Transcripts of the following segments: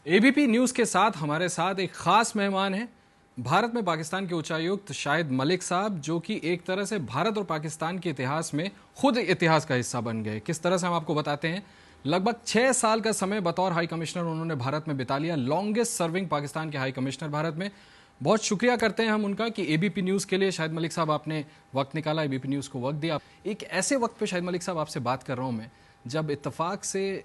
ABP news के साथ हमारे साथ एक ख़ास मेहमान हैं भारत में पाकिस्तान के उच्चायुक्त शाहिद मलिक साहब, जो कि एक तरह से भारत और पाकिस्तान के इतिहास में खुद इतिहास का हिस्सा बन गए। किस तरह से हम आपको बताते हैं। लगभग 6 साल का समय बतौर हाई कमिश्नर उन्होंने भारत में बिता लिया, लॉन्गेस्ट सर्विंग पाकिस्तान के हाई कमिश्नर भारत में। बहुत शुक्रिया करते हैं हम उनका कि एबीपी न्यूज़ के लिए शाहिद मलिक साहब आपने वक्त निकाला, एबीपी न्यूज़ को वक्त दिया। एक ऐसे वक्त पे शाहिद मलिक साहब आपसे बात कर रहा हूँ मैं, जब इत्तेफाक से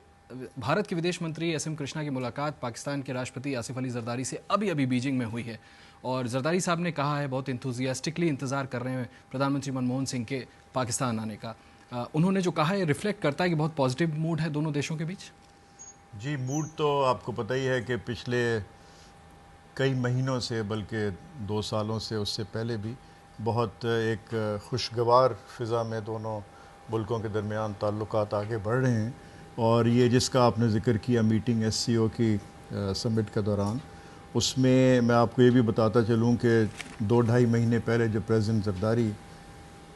भारत के विदेश मंत्री एस एम कृष्णा की मुलाकात पाकिस्तान के राष्ट्रपति आसिफ अली जरदारी से अभी बीजिंग में हुई है, और जरदारी साहब ने कहा है, बहुत इंथुजियास्टिकली इंतज़ार कर रहे हैं प्रधानमंत्री मनमोहन सिंह के पाकिस्तान आने का। उन्होंने जो कहा है रिफ्लेक्ट करता है कि बहुत पॉजिटिव मूड है दोनों देशों के बीच। जी, मूड तो आपको पता ही है कि पिछले कई महीनों से, बल्कि 2 सालों से, उससे पहले भी बहुत एक खुशगवार फ़िज़ा में दोनों मुल्कों के दरमियान ताल्लुकात आगे बढ़ रहे हैं। और ये जिसका आपने ज़िक्र किया मीटिंग SCO की समिट के दौरान, उसमें मैं आपको ये भी बताता चलूँ कि 2-2.5 महीने पहले जब प्रेसिडेंट जरदारी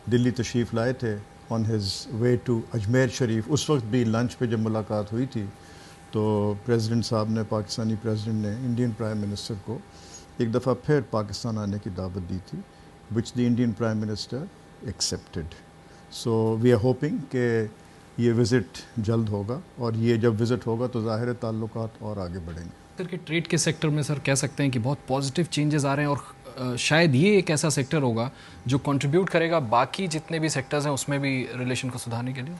दिल्ली तशरीफ़ लाए थे on his way to Ajmer Sharif, उस वक्त भी लंच पे जब मुलाकात हुई थी तो प्रेसिडेंट साहब ने, पाकिस्तानी प्रेसिडेंट ने इंडियन प्राइम मिनिस्टर को एक दफ़ा फिर पाकिस्तान आने की दावत दी थी, which the Indian prime minister accepted. So we are hoping कि ये विज़िट जल्द होगा, और ये जब विज़िट होगा तो ज़ाहिर है ताल्लुकात और आगे बढ़ेंगे। सर के ट्रेड के सेक्टर में सर कह सकते हैं कि बहुत पॉजिटिव चेंजेस आ रहे हैं, और शायद ये एक ऐसा सेक्टर होगा जो कंट्रीब्यूट करेगा बाकी जितने भी सेक्टर्स हैं उसमें भी रिलेशन को सुधारने के लिए।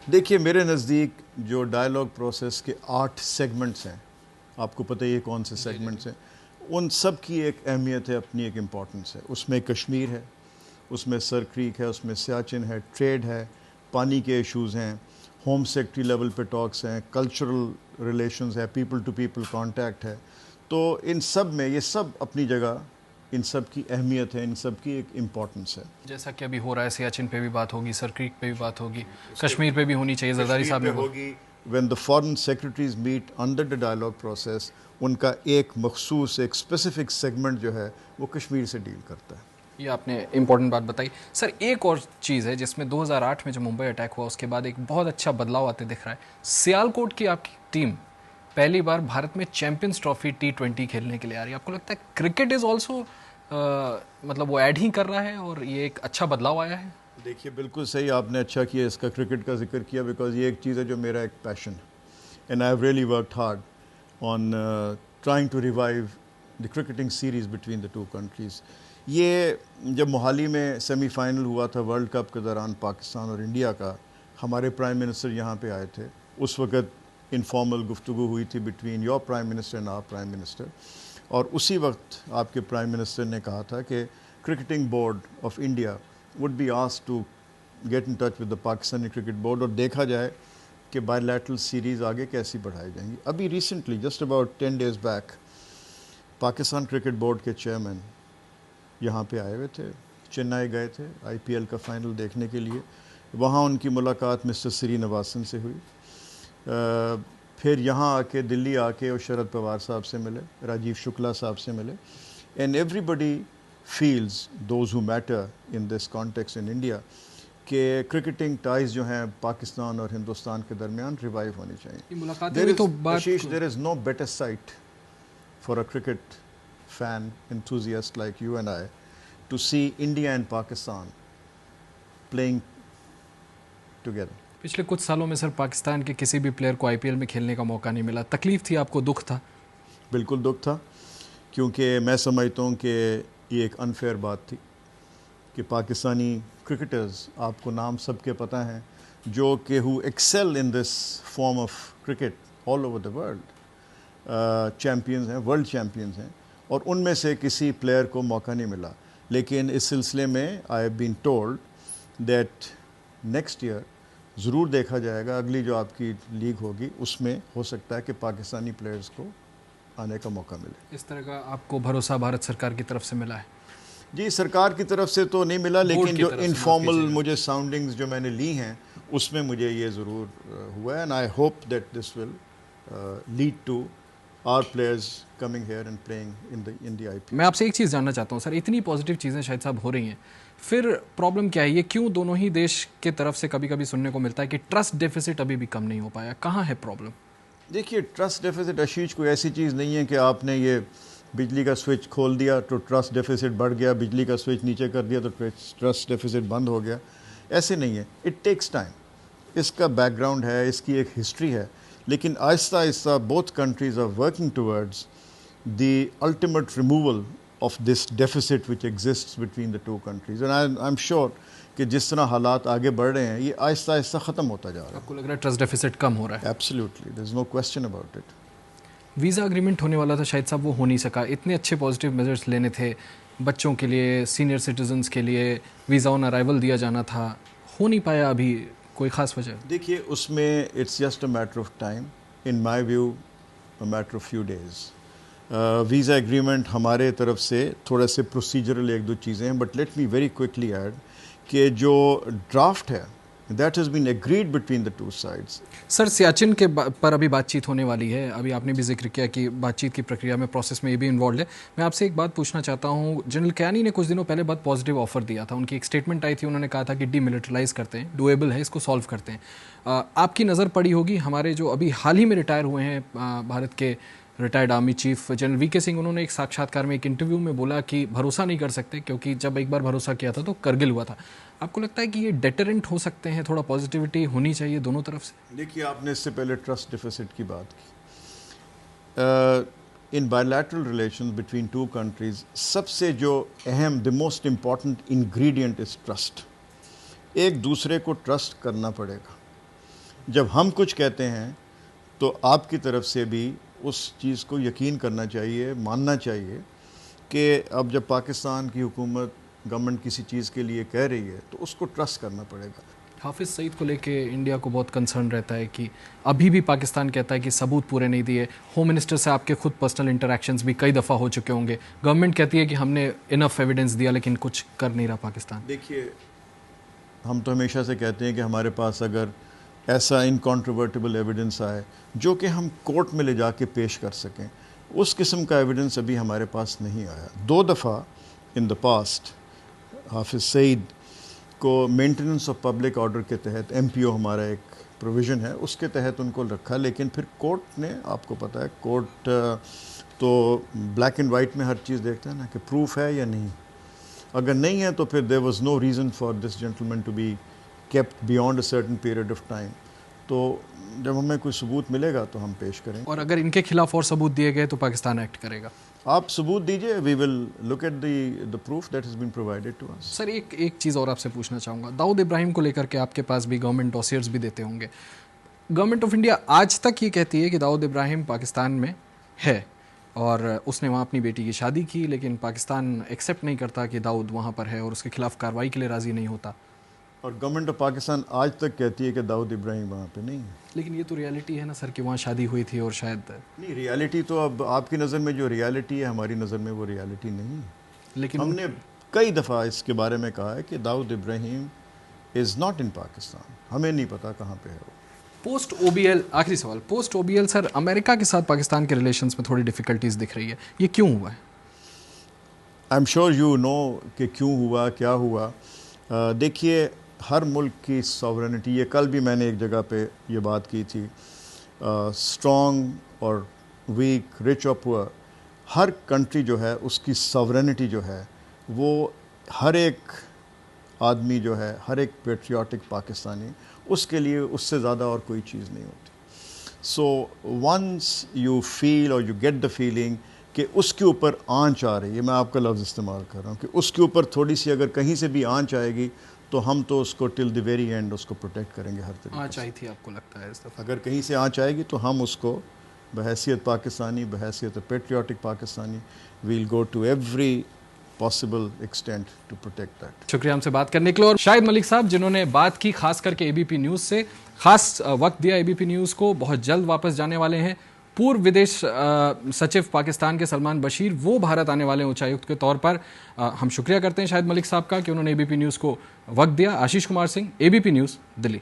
देखिए, मेरे नज़दीक जो डायलॉग प्रोसेस के 8 सेगमेंट्स हैं, आपको पता ही है कौन से सेगमेंट्स हैं, उन सब की एक अहमियत है, अपनी एक इम्पॉर्टेंस है। उसमें कश्मीर है, उसमें सर क्रीक है, उसमें सियाचिन है, ट्रेड है, पानी के इश्यूज़ हैं, होम सेक्रेटरी लेवल पे टॉक्स हैं, कल्चरल रिलेशंस है, पीपल टू पीपल कांटेक्ट है। तो इन सब में ये सब अपनी जगह, इन सब की अहमियत है, इन सब की एक इम्पॉर्टेंस है। जैसा कि अभी हो रहा है, सियाचिन पे भी बात होगी, सर क्रीक पे भी बात होगी, कश्मीर पे भी होनी चाहिए, जरदारी साहब ने होगी। When the foreign secretaries meet under the dialogue process, उनका एक मखसूस, एक स्पेसिफिक सेगमेंट जो है वो कश्मीर से डील करता है। ये आपने इम्पोर्टेंट बात बताई। सर एक और चीज़ है जिसमें 2008 में जब मुंबई अटैक हुआ उसके बाद एक बहुत अच्छा बदलाव आते दिख रहा है। सियालकोट की आपकी टीम पहली बार भारत में चैंपियंस ट्रॉफी T20 खेलने के लिए आ रही है। आपको लगता है क्रिकेट इज़ ऑल्सो मतलब वो ऐड ही कर रहा है और ये एक अच्छा बदलाव आया है? देखिए, बिल्कुल सही आपने अच्छा किया इसका क्रिकेट का जिक्र किया, बिकॉज ये एक चीज़ है जो मेरा एक पैशन है, and I have really worked hard on trying to revive the cricketing series between the 2 countries. ये जब मोहाली में सेमीफाइनल हुआ था वर्ल्ड कप के दौरान पाकिस्तान और इंडिया का, हमारे प्राइम मिनिस्टर यहाँ पे आए थे। उस वक़्त इनफॉर्मल गुफ्तगू हुई थी between your prime minister and our prime minister, और उसी वक्त आपके प्राइम मिनिस्टर ने कहा था कि cricketing board of India would be asked to get in touch with the Pakistani cricket board, और देखा जाए कि बायलैटरल सीरीज़ आगे कैसी बढ़ाई जाएंगी। अभी recently just about 10 days back Pakistan cricket board के चेयरमैन यहाँ पे आए हुए थे, चेन्नई गए थे IPL का फ़ाइनल देखने के लिए। वहाँ उनकी मुलाकात मिस्टर श्रीनिवासन से हुई। फिर यहाँ आके, दिल्ली आके वो शरद पवार साहब से मिले, राजीव शुक्ला साहब से मिले, and everybody feels those who matter in this context in India कि क्रिकेटिंग टाइज जो हैं पाकिस्तान और हिंदुस्तान के दरमियान रिवाइव होनी चाहिए। There is no better sight for a cricket fan enthusiast like you and I to see India and Pakistan playing together. पिछले कुछ सालों में सर पाकिस्तान के किसी भी प्लेयर को IPL में खेलने का मौका नहीं मिला। तकलीफ थी आपको, दुख था? बिल्कुल दुख था, क्योंकि मैं समझता हूँ कि ये एक अनफेयर बात थी कि पाकिस्तानी क्रिकेटर्स, आपको नाम सबके पता हैं, जो कि who excel in this form of cricket all over the world, champions हैं, वर्ल्ड चैम्पियंस हैं, और उनमें से किसी प्लेयर को मौका नहीं मिला। लेकिन इस सिलसिले में I have been told that next year ज़रूर देखा जाएगा, अगली जो आपकी लीग होगी उसमें हो सकता है कि पाकिस्तानी प्लेयर्स को आने का मौका मिले। इस तरह का आपको भरोसा भारत सरकार की तरफ से मिला है? जी, सरकार की तरफ से तो नहीं मिला, लेकिन जो इनफॉर्मल मुझे साउंडिंग्स जो मैंने ली हैं उसमें मुझे ये ज़रूर हुआ है, and I hope that this will lead to our players coming here and playing in the IPL. मैं आपसे एक चीज़ जानना चाहता हूँ सर, इतनी पॉजिटिव चीज़ें शायद साहब हो रही हैं, फिर प्रॉब्लम क्या है? ये क्यों दोनों ही देश के तरफ से कभी कभी सुनने को मिलता है कि ट्रस्ट डेफिसिट अभी भी कम नहीं हो पाया? कहाँ है प्रॉब्लम? دیکھیے ٹرسٹ ڈیفیسٹ آشیش کوئی ایسی چیز نہیں ہے کہ آپ نے یہ بجلی کا سوئچ کھول دیا تو ٹرسٹ ڈیفیسٹ بڑھ گیا، بجلی کا سوئچ نیچے کر دیا تو ٹرسٹ ڈیفیسٹ بند ہو گیا. ایسے نہیں ہے. It takes time. اس کا بیک گراؤنڈ ہے، اس کی ایک ہسٹری ہے، لیکن آہستہ آہستہ both countries are working towards the ultimate removal of this deficit which exists between the two countries. And I am sure کہ جس طرح حالات آگے بڑھ رہے ہیں یہ آہستہ آہستہ ختم ہوتا جا رہا ہے. آپ کو لگ رہا ہے ٹرسٹ ڈیفیسٹ کم ہو رہا ہے؟ Absolutely, there is no question about it. Visa agreement ہونے والا تھا شاہد صاحب، وہ ہو نہیں سکا. اتنے اچھے پازیٹیو میجرز لینے تھے بچوں کے لیے، سینئر سٹیزنز کے لیے، ویزا آن ارائیول دیا جانا تھا، ہو نہیں پایا. ابھی کوئی خاص وجہ؟ دیکھیے اس میں it's just a matter of time, in my view a matter of few days. Visa agreement ہمارے طرف سے تھوڑا سے پروسیجرل ایک دو چیزیں ہیں، but let me very quickly add کہ جو ڈرافٹ ہے that has been agreed between the two sides. Sir Siachen کے پر ابھی بات چیت ہونے والی ہے، ابھی آپ نے بھی ذکر کیا کہ بات چیت کی پرکریا میں، پروسیس میں یہ بھی انوالوڈ ہے. میں آپ سے ایک بات پوچھنا چاہتا ہوں، جنرل کیانی نے کچھ دنوں پہلے بہت پازیٹیو آفر دیا تھا، ان کی ایک اسٹیٹمنٹ آئی تھی، انہوں نے کہا تھا کہ ڈی ملٹرلائز کرتے ہیں، ڈویبل ہے، اس کو سالو کرتے ہیں. آپ کی نظر پڑی ہوگی ہمارے جو ابھی حال ہی میں ریٹائر ہوئے ہیں بھارت کے ریٹائرڈ آرمی چیف جنرل وی کے سنگھ، انہوں نے ایک ساکشاتکار میں ایک انٹرویو میں بولا کہ بھروسہ نہیں کر سکتے کیونکہ جب ایک بار بھروسہ کیا تھا تو کرگل ہوا تھا. آپ کو لگتا ہے کہ یہ ڈیٹرنٹ ہو سکتے ہیں؟ تھوڑا پازیٹیوٹی ہونی چاہیے دونوں طرف سے. دیکھیے آپ نے اس سے پہلے ٹرسٹ ڈیفیسٹ کی بات کی. In bilateral relations between two countries سب سے جو اہم، the most important ingredient is trust. ایک دوسرے کو ٹرسٹ کرنا پڑے گا. جب ہم کچھ کہتے ہیں تو آپ کی طرف سے بھی اس چیز کو یقین کرنا چاہیے، ماننا چاہیے کہ اب جب پاکستان کی حکومت، گورنمنٹ کسی چیز کے لیے کہہ رہی ہے تو اس کو ٹرسٹ کرنا پڑے گا. حافظ سعید کو لے کے انڈیا کو بہت کنسرن رہتا ہے کہ ابھی بھی پاکستان کہتا ہے کہ ثبوت پورے نہیں دیے. ہوم منسٹر سے آپ کے خود پرسنل انٹریکشنز بھی کئی دفعہ ہو چکے ہوں گے. گورنمنٹ کہتی ہے کہ ہم نے انف ایویڈنس دیا لیکن کچھ کر نہیں رہا پاکستان. دیکھیے ہم تو ہمیشہ سے کہتے ہیں کہ ہمارے پاس اگر ایسا انکانٹروورٹیبل ایویڈنس آئے جو کہ ہم کورٹ میں لے جا کے پیش کر سکیں، اس قسم کا ایویڈنس ابھی ہمارے پاس نہیں آیا. 2 دفعہ ان دا پاسٹ حافظ سعید کو مینٹیننس آف پبلک آرڈر کے تحت، ایم پی او ہمارا ایک پروویژن ہے، اس کے تحت ان کو رکھا، لیکن پھر کورٹ نے، آپ کو پتہ ہے کورٹ تو بلیک اینڈ وائٹ میں ہر چیز دیکھتا ہے نا کہ پروف ہے یا نہیں. اگر نہیں ہے تو پھر there was no reason for this gentleman to be kept beyond a certain period of time. تو جب ہمیں کوئی ثبوت ملے گا تو ہم پیش کریں. اور اگر ان کے خلاف اور ثبوت دیے گئے تو پاکستان ایکٹ کرے گا. آپ ثبوت دیجئے، we will look at the proof that has been provided to us. سر ایک چیز اور آپ سے پوچھنا چاہوں گا، داؤد ابراہیم کو لے کر کے آپ کے پاس بھی گورنمنٹ ڈوسیئرز بھی دیتے ہوں گے. گورنمنٹ آف انڈیا آج تک یہ کہتی ہے کہ داؤد ابراہیم پاکستان میں ہے اور اس نے وہاں اپنی بیٹی کی شادی کی، لیکن پاکستان ایکسیپٹ نہیں کرتا کہ داؤد وہاں پر ہے اور اس کے خلاف کارروائی کے لیے راضی نہیں ہوتا. اور گورنمنٹ آف پاکستان آج تک کہتی ہے کہ داؤد ابراہیم وہاں پہ نہیں ہے. لیکن یہ تو ریالٹی ہے نا سر کہ وہاں شادی ہوئی تھی اور شاید نہیں. ریالٹی تو اب آپ کی نظر میں جو ریالٹی ہے ہماری نظر میں وہ ریالٹی نہیں ہے. لیکن ہم نے کئی دفعہ اس کے بارے میں کہا ہے کہ داؤد ابراہیم از ناٹ ان پاکستان. ہمیں نہیں پتا کہاں پہ ہے وہ. پوسٹ او بی ایل، آخری سوال، پوسٹ او بی ایل سر امریکہ کے ساتھ پاکستان کے ریلیشنز میں تھوڑی ڈیفیکلٹیز دکھ رہی ہے، یہ کیوں ہوا ہے؟ I am sure you know کہ کیوں ہوا، کیا ہوا. دیکھیے ہر ملک کی ساورنٹی، یہ کل بھی میں نے ایک جگہ پہ یہ بات کی تھی، اسٹرانگ اور ویک، رچ اور پور، ہر کنٹری جو ہے اس کی ساورنٹی جو ہے وہ ہر ایک آدمی جو ہے، ہر ایک پیٹریوٹک پاکستانی، اس کے لیے اس سے زیادہ اور کوئی چیز نہیں ہوتی. سو ونس یو فیل اور یو گیٹ دا فیلنگ کہ اس کے اوپر آنچ آ رہی ہے، میں آپ کا لفظ استعمال کر رہا ہوں کہ اس کے اوپر تھوڑی سی اگر کہیں سے بھی آنچ آئے گی تو ہم تو اس کو ٹل دی ویری اینڈ اس کو پروٹیکٹ کریں گے ہر طریقے. آنچ آئی تھی آپ کو لگتا ہے اس دفعہ؟ اگر کہیں سے آنچ آئے گی تو ہم اس کو بحیثیت پاکستانی، بحیثیت patriotic Pakistani, we'll go to every possible extent to protect that. شکریہ ہم سے بات کرنے کے لیے. اور شاہد ملک صاحب جنہوں نے بات کی خاص کر کے اے بی پی نیوز سے، خاص وقت دیا اے بی پی نیوز کو، بہت جلد واپس جانے والے ہیں. پورو ودیش سچو پاکستان کے سلمان بشیر وہ بھارت آنے والے اچایکت کے طور پر. ہم شکریہ کرتے ہیں شاہد ملک صاحب کا کہ انہوں نے اے بی پی نیوز کو وقت دیا. آشیش کمار سنگھ، اے بی پی نیوز، دلی.